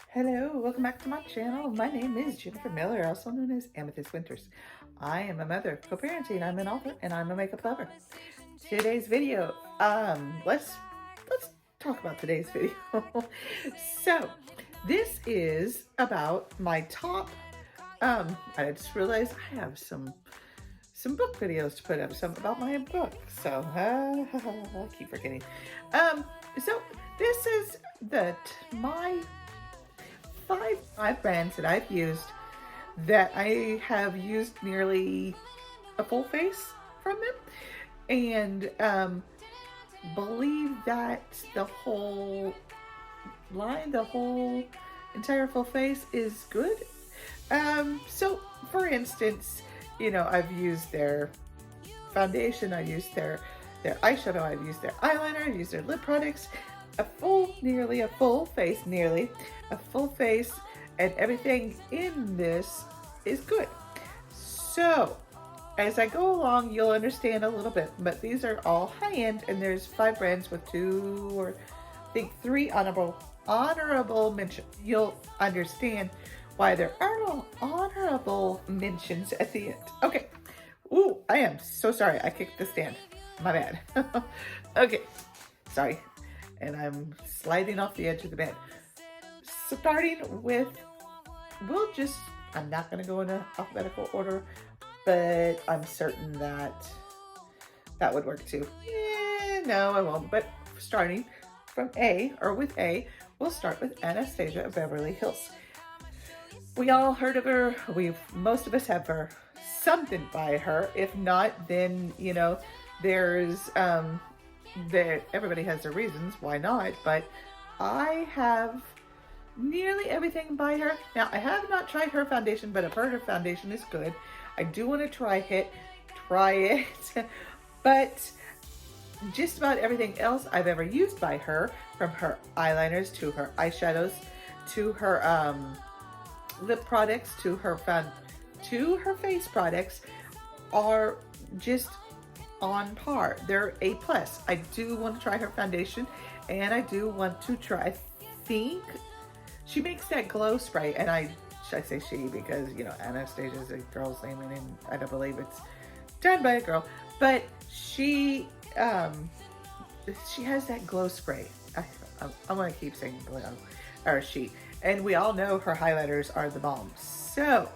Hello, welcome back to my channel. My name is Jennifer Miller, also known as Amethyst Winters. I am a mother, co-parenting, I'm an author, and I'm a makeup lover. Today's video, let's talk about today's video. So, this is about my top, I just realized I have some book videos to put up, some about my book, so I keep forgetting. So this is my five brands that I've used that I have used nearly a full face from them, and believe that the whole line, the whole entire full face is good. So for instance, you know, I've used their foundation, I've used their eyeshadow, I've used their eyeliner, I've used their lip products, nearly a full face, and everything in this is good. So as I go along, you'll understand a little bit, but these are all high-end, and there's 5 brands with 2 or I think 3 honorable mentions. You'll understand why there are no honorable mentions at the end. Okay. Ooh, I am so sorry. I kicked the stand. My bad. Okay. Sorry. And I'm sliding off the edge of the bed. Starting with, I'm not going to go in alphabetical order, but I'm certain that would work too. No, I won't. But starting from with A, we'll start with Anastasia of Beverly Hills. We all heard of her. Most of us have something by her. If not, then, you know, there's, everybody has their reasons why not, but I have nearly everything by her. Now, I have not tried her foundation, but I've heard her foundation is good. I do want to try it, but just about everything else I've ever used by her, from her eyeliners to her eyeshadows to her lip products to her face products, are just on par. They're A+. I do want to try her foundation, and I do want to try, I think she makes that glow spray, and I say she because, you know, Anastasia is a girl's name, and I don't believe it's done by a girl, but she has that glow spray. I want to keep saying glow, or she, and we all know her highlighters are the bomb. So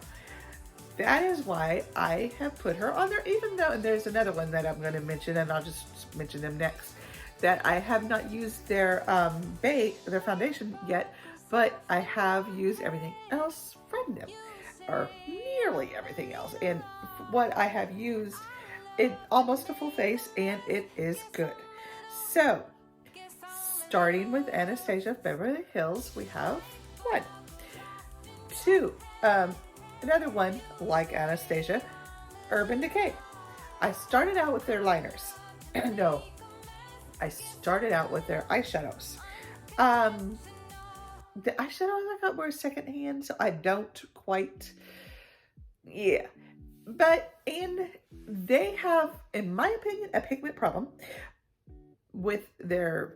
that is why I have put her on there, even though, and there's another one that I'm going to mention, and I'll just mention them next, that I have not used their foundation yet, but I have used everything else from them, or nearly everything else. And what I have used, it almost a full face, and it is good. So starting with Anastasia of Beverly Hills, we have 1, 2, another one like Anastasia, Urban Decay. I started out with their liners. No, I started out with their eyeshadows. The eyeshadows I got were secondhand, so I don't quite, yeah. But they have, in my opinion, a pigment problem with their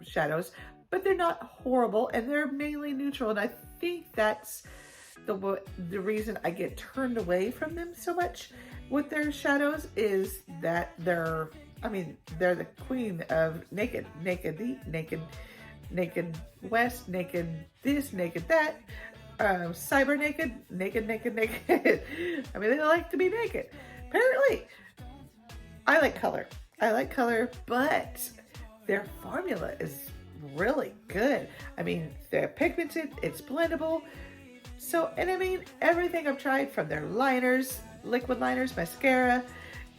shadows, but they're not horrible, and they're mainly neutral, and I think that's the reason I get turned away from them so much with their shadows, is that they're the queen of naked west, naked this, naked that, cyber naked. I mean, they like to be naked. Apparently, I like color, but their formula is really good. I mean, they're pigmented, it's blendable. So, and I mean, everything I've tried, from their liners, liquid liners, mascara,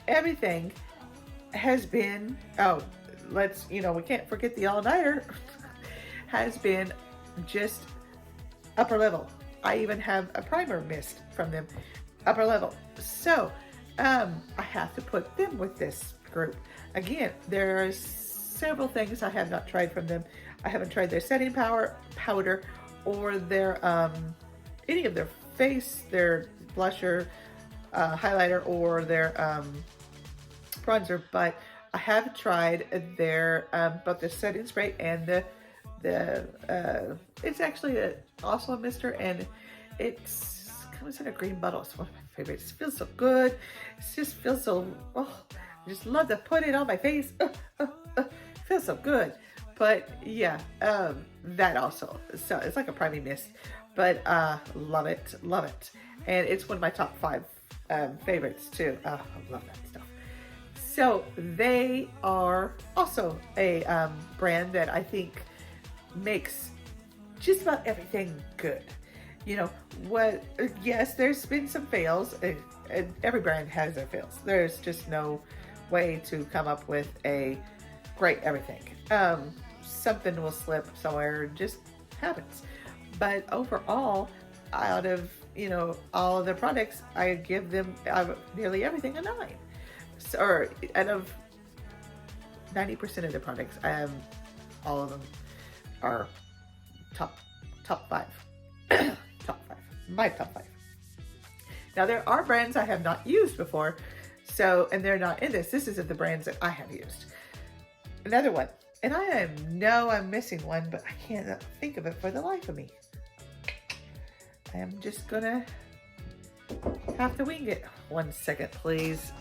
everything has been, we can't forget the all-nighter, has been just upper level. I even have a primer mist from them, upper level. So, I have to put them with this group. Again, there are several things I have not tried from them. I haven't tried their setting powder, or their any of their face, their blusher, highlighter, or their bronzer, but I have tried their both the setting spray and it's actually also a mister, and it's comes in a green bottle. It's one of my favorites. It feels so good. It just feels so, oh, I just love to put it on my face. Feels so good. But yeah, that also. So it's like a priming mist, but love it, love it. And it's one of my top 5 favorites too. I love that stuff. So they are also a brand that I think makes just about everything good. You know what? Yes, there's been some fails, and every brand has their fails. There's just no way to come up with a great everything. Something will slip somewhere, just happens. But overall, out of all of their products, I give them nearly everything a 9. So, or out of 90% of the products, all of them are top 5. Top 5. My top 5. Now there are brands I have not used before, and they're not in this. This is the brands that I have used. Another one, and I'm missing one, but I can't think of it for the life of me. I am just gonna have to wing it. 1 second, please.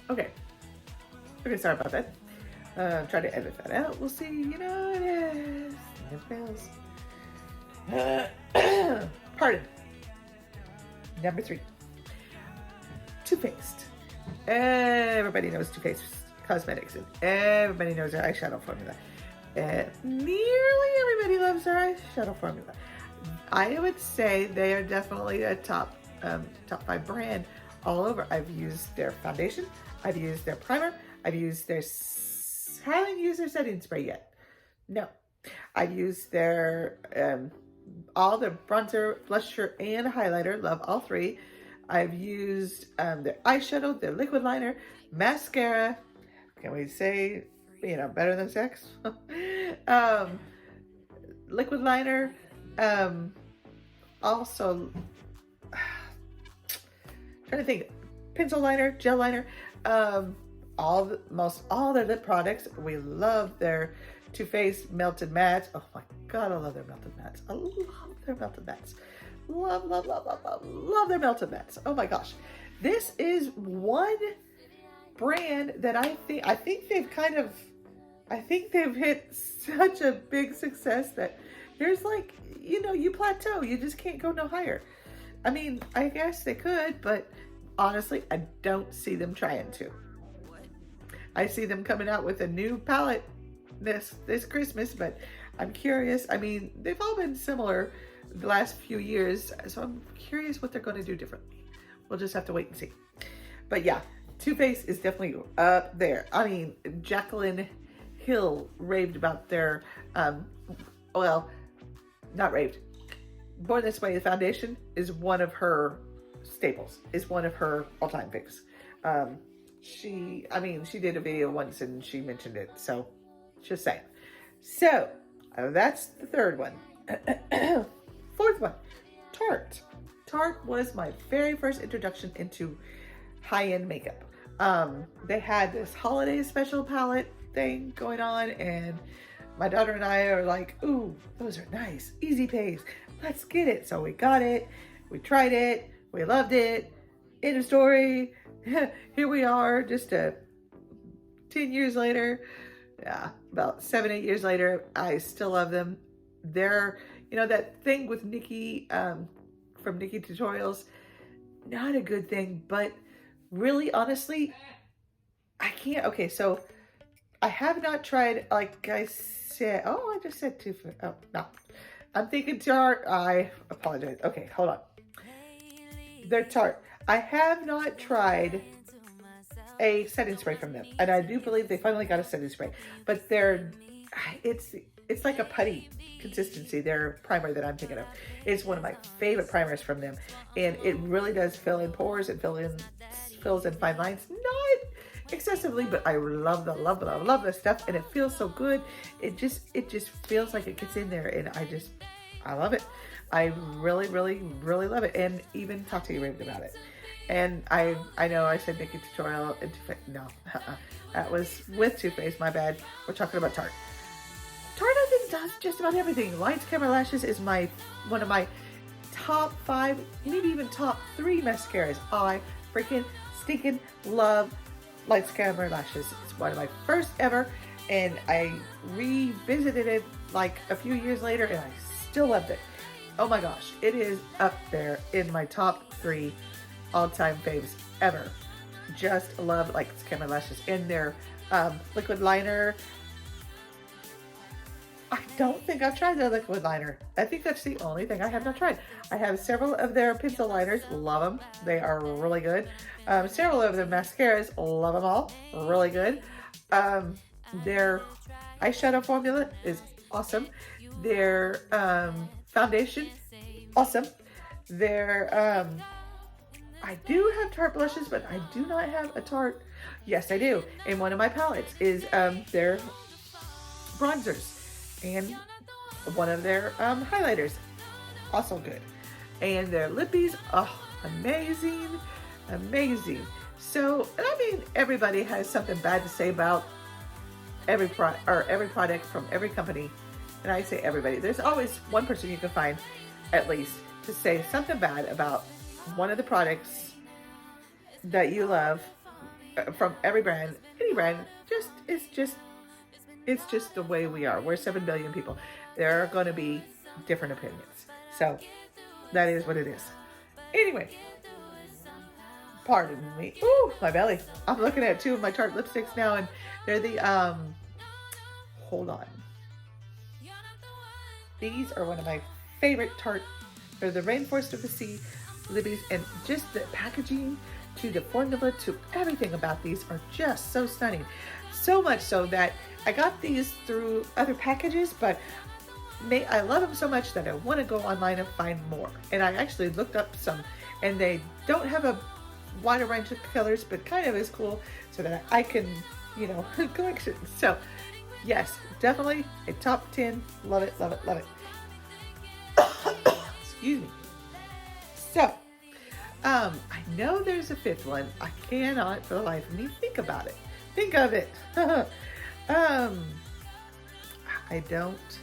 Okay, sorry about that. Try to edit that out. We'll see. It is. It fails. Pardon. Number 3. Too Faced. Everybody knows Too Faced Cosmetics, and everybody knows their eyeshadow formula. Nearly everybody loves their eyeshadow formula. I would say they are definitely a top 5 brand all over. I've used their foundation. I've used their primer. I've used their haven't used their setting spray yet. No. I've used their all their bronzer, blusher, and highlighter. Love all 3. I've used their eyeshadow, their liquid liner, mascara. Can we say, better than sex? Liquid liner. Also, trying to think, pencil liner, gel liner. Most all their lip products. We love their Too Faced Melted Mattes. Oh my God, I love their Melted Mattes. I love their Melted Mattes. Love their Melted Mattes. Oh my gosh. This is one brand that I think they've hit such a big success that there's like, you plateau. You just can't go no higher. I mean, I guess they could, but honestly, I don't see them trying to. I see them coming out with a new palette this Christmas, but I'm curious. I mean, they've all been similar the last few years, so I'm curious what they're going to do differently. We'll just have to wait and see. But yeah, Too Faced is definitely up there. I mean, Jaclyn Hill raved about their, not raved. Born This Way, the foundation is one of her staples, is one of her all-time faves. She did a video once and she mentioned it, so just saying. So that's the 3rd one. 4th one, Tart. Tart was my very first introduction into high-end makeup. They had this holiday special palette thing going on, and my daughter and I are like, ooh, those are nice, easy pays. Let's get it. So we got it. We tried it. We loved it. End of story. Here we are, just 10 years later. Yeah, about 7-8 years later, I still love them. They're, that thing with Nikki from Nikki Tutorials, not a good thing, but really, honestly, I can't. Okay, so I have not tried, like I said, I just said no. I'm thinking Tart. I apologize. Okay, hold on. They're Tart. I have not tried a setting spray from them, and I do believe they finally got a setting spray, but it's like a putty consistency. Their primer that I'm thinking of is one of my favorite primers from them, and it really does fill in pores and fills in fine lines. Not excessively, but I love the stuff, and it feels so good. It just feels like it gets in there, and I love it. I really love it, and even Tati raved about it. And I know I said Nikki Tutorial and Too Faced. No, that was with Too Faced. My bad. We're talking about Tart. Tart, I think, does just about everything. Lights, Camera, Lashes is one of my top 5, maybe even top 3 mascaras. I freaking stinking love Lights, Camera, Lashes. It's one of my first ever, and I revisited it like a few years later, and I still loved it. Oh my gosh, it is up there in my top 3 all-time faves ever. Just love Lights, Camera, Lashes. And their liquid liner, I don't think I've tried their liquid liner. I think that's the only thing I have not tried. I have several of their pencil liners, love them. They are really good. Several of their mascaras, love them all, really good. Their eyeshadow formula is awesome. Their foundation, awesome. Their, I do have Tarte blushes, but I do not have a Tarte. Yes, I do. And one of my palettes is their bronzers. And one of their highlighters, also good. And their lippies, oh, amazing, amazing. So, and I mean, everybody has something bad to say about every product from every company. And I say everybody. There's always one person you can find, at least, to say something bad about one of the products that you love from every brand, any brand. It's just the way we are. We're 7 billion people. There are going to be different opinions. So that is what it is. Anyway, pardon me. Ooh, my belly. I'm looking at 2 of my Tarte lipsticks now, and they're the, hold on. These are one of my favorite Tarte. They're the Rainforest of the Sea lippies, and just the packaging to the formula to everything about these are just so stunning. So much so that I got these through other packages, but I love them so much that I want to go online and find more. And I actually looked up some, and they don't have a wider range of colors, but kind of is cool so that I can, you know, collection. So yes, definitely a top 10. Love it, love it, love it. Excuse me. So, I know there's a 5th one. I cannot for the life of me think about it. Think of it. I don't.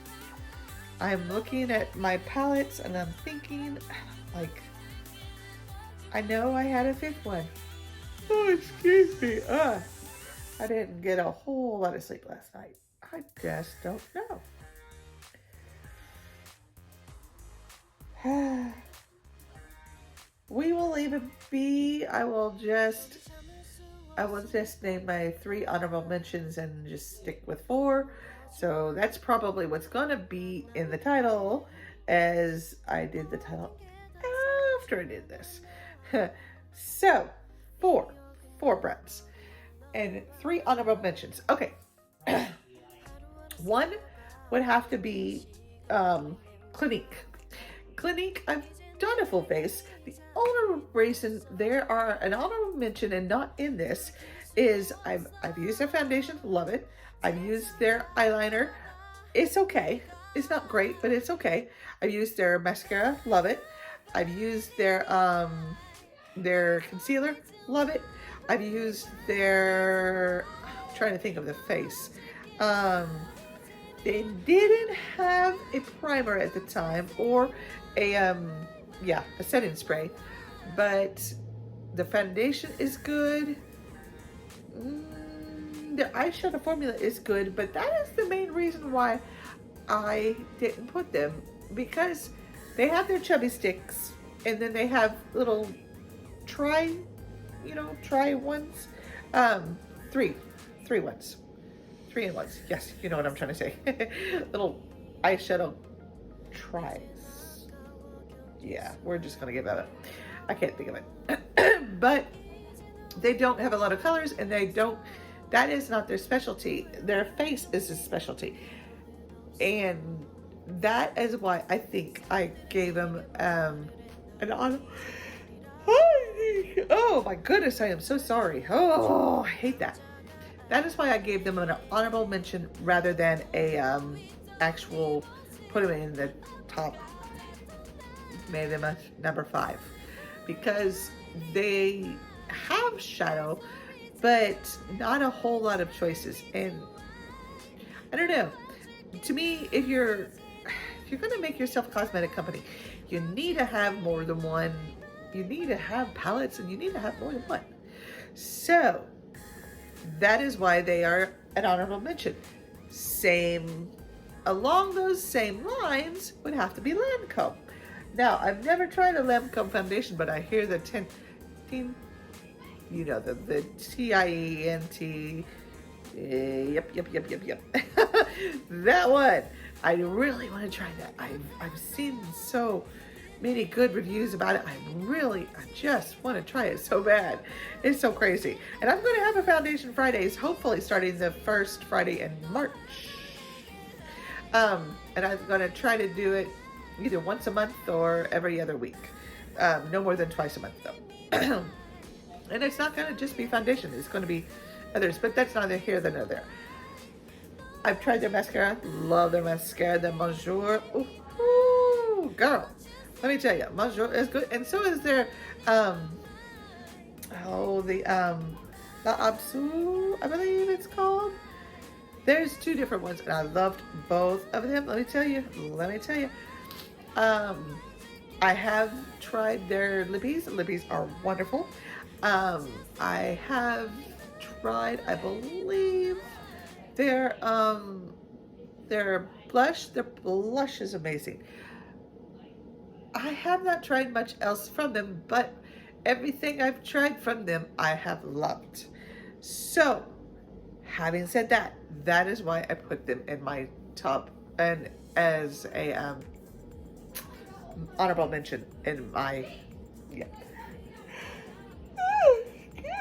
I'm looking at my palettes and I'm thinking, like, I know I had a 5th one. Oh, excuse me. I didn't get a whole lot of sleep last night. I just don't know. We will leave it be. I will just name my 3 honorable mentions and just stick with 4. So that's probably what's going to be in the title, as I did the title after I did this. So 4 brands and 3 honorable mentions. Okay. 1 would have to be Clinique. Clinique, I've done a full face. The only reason there are an honorable mention and not in this is I've used their foundation, love it. I've used their eyeliner, it's okay. It's not great, but it's okay. I've used their mascara, love it. I've used their concealer, love it. I've used their, I'm trying to think of the face. They didn't have a primer at the time, or a setting spray, but the foundation is good. The eyeshadow formula is good, but that is the main reason why I didn't put them, because they have their chubby sticks, and then they have little try ones, 3 ones. 3-in-1s. Yes, you know what I'm trying to say. Little eyeshadow tries. Yeah, we're just gonna give that up. I can't think of it. But they don't have a lot of colors, and that is not their specialty. Their face is a specialty. And that is why I think I gave them an honor. Oh my goodness, I am so sorry. Oh, I hate that. That is why I gave them an honorable mention rather than a actual put them in the top, made them a number 5, because they have shadow, but not a whole lot of choices. And I don't know. To me, if you're going to make yourself a cosmetic company, you need to have more than one. You need to have palettes, and you need to have more than one. So that is why they are an honorable mention. Same, along those same lines would have to be Lancome. Now, I've never tried a Lancome foundation, but I hear the you know, the TIENT. Yep. That one. I really want to try that. I've seen so many good reviews about it. I just want to try it so bad. It's so crazy. And I'm going to have a foundation Fridays, hopefully starting the first Friday in March. And I'm going to try to do it either once a month or every other week. No more than twice a month though. And it's not going to just be foundation. It's going to be others, but that's neither here nor there. I've tried their mascara. Love their mascara. The Bonjour. Ooh, girl. Let me tell you, Bonjour is good. And so is their, the Absu, I believe it's called. There's two different ones, and I loved both of them. Let me tell you. I have tried their lippies. Lippies are wonderful. I have tried, I believe, their blush. Their blush is amazing. I have not tried much else from them, but everything I've tried from them, I have loved. So, having said that, that is why I put them in my top and as a honorable mention in my, yeah.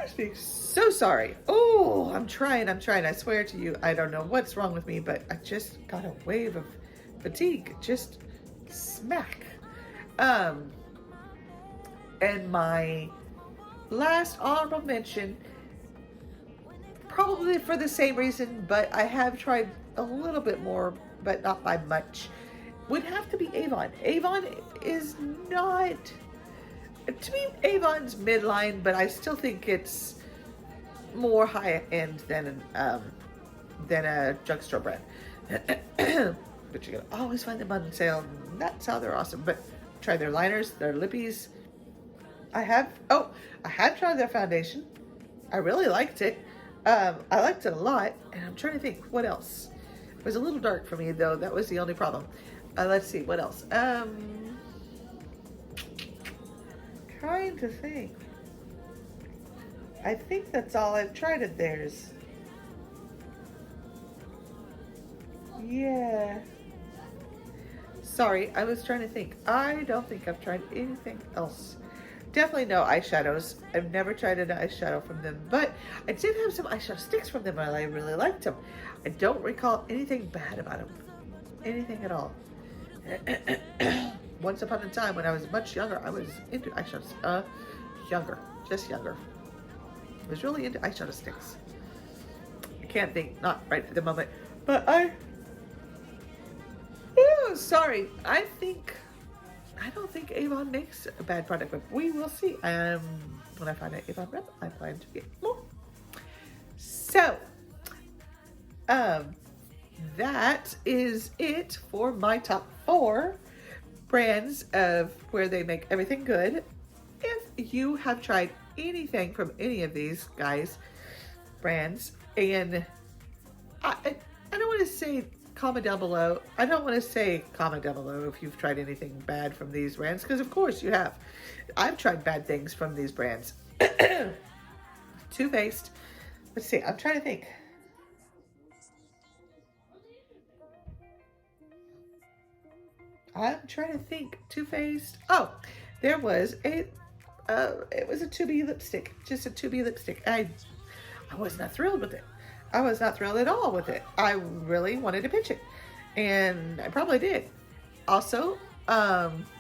Excuse me, so sorry. Oh, I'm trying. I swear to you, I don't know what's wrong with me, but I just got a wave of fatigue. Just smack. And my last honorable mention, probably for the same reason, but I have tried a little bit more, but not by much, would have to be Avon. Avon is not, to me, Avon's midline, but I still think it's more high end than a drugstore brand. But you're gonna always find them on sale. That's how they're awesome. But try their liners, their lippies. I had tried their foundation. I really liked it. I liked it a lot, and I'm trying to think what else. It was a little dark for me though. That was the only problem. Let's see what else. Trying to think. I think that's all I've tried of theirs. Yeah. Sorry, I was trying to think. I don't think I've tried anything else. Definitely no eyeshadows. I've never tried an eyeshadow from them, but I did have some eyeshadow sticks from them and I really liked them. I don't recall anything bad about them. Anything at all. Once upon a time when I was much younger, I was into eyeshadows. Just younger. I was really into eyeshadow sticks. I can't think, not right at the moment, but sorry. I don't think Avon makes a bad product, but we will see. When I find an Avon rep, I plan to get more. So, that is it for my top 4 brands of where they make everything good. If you have tried anything from any of these guys' brands, and I don't want to say comment down below. I don't want to say comment down below if you've tried anything bad from these brands, because of course you have. I've tried bad things from these brands. Too Faced. Let's see. I'm trying to think. Too Faced. Oh, there was a. It was a 2B lipstick. Just a 2B lipstick. I was not thrilled with it. I was not thrilled at all with it. I really wanted to pitch it, and I probably did. Also,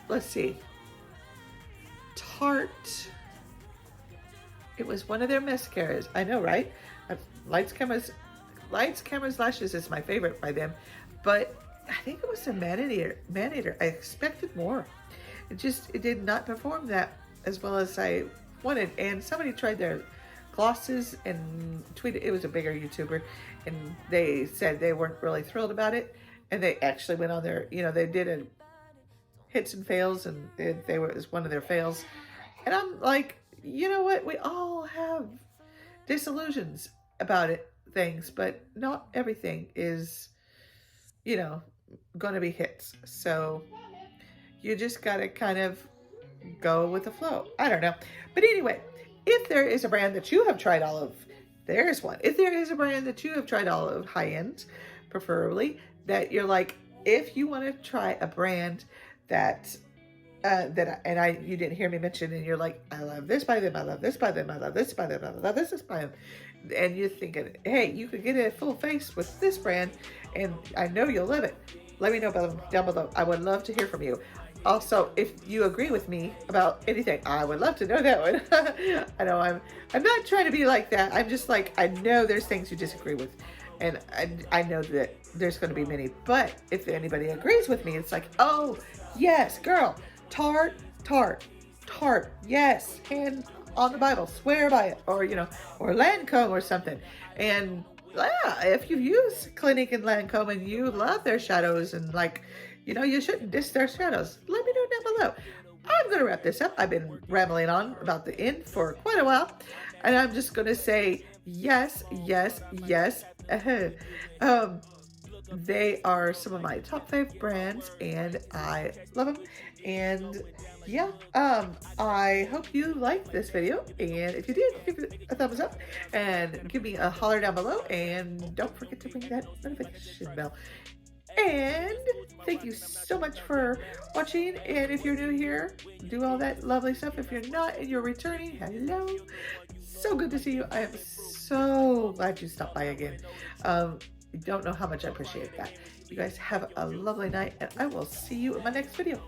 let's see. Tart. It was one of their mascaras. I know, right? Lights, Cameras, Lashes is my favorite by them, but I think it was a Maneater. I expected more. It did not perform that as well as I wanted. And somebody tried their glosses and tweeted, it was a bigger YouTuber, and they said they weren't really thrilled about it. And they actually went on their, they did a hits and fails, and it was one of their fails. And I'm like, you know what? We all have disillusions about things, but not everything is, going to be hits. So you just got to kind of go with the flow. I don't know. But anyway, if there is a brand that you have tried all of, there's one. If there is a brand that you have tried all of, high-end, preferably, that you're like, if you want to try a brand that you didn't hear me mention, and you're like, I love this by them, I love this by them, I love this by them, I love this by them, and you're thinking, hey, you could get a full face with this brand, and I know you'll love it. Let me know about them down below. I would love to hear from you. Also, if you agree with me about anything, I would love to know that one. I know I'm not trying to be like that. I'm just like, I know there's things you disagree with, and I know that there's going to be many. But if anybody agrees with me, it's like, oh yes, girl, Tart, yes, hand on the Bible, swear by it, or or Lancome or something. And yeah, if you've used Clinique and Lancome and you love their shadows, and like, you shouldn't diss their shadows, let me know down below. I'm going to wrap this up. I've been rambling on about the end for quite a while, and I'm just going to say yes. They are some of my top 5 brands, and I love them. And yeah, I hope you liked this video, and if you did, give it a thumbs up and give me a holler down below, and don't forget to ring that notification bell. And thank you so much for watching, and if you're new here, do all that lovely stuff. If you're not and you're returning, hello, so good to see you. I am so glad you stopped by again. You don't know how much I appreciate that. You guys have a lovely night, and I will see you in my next video.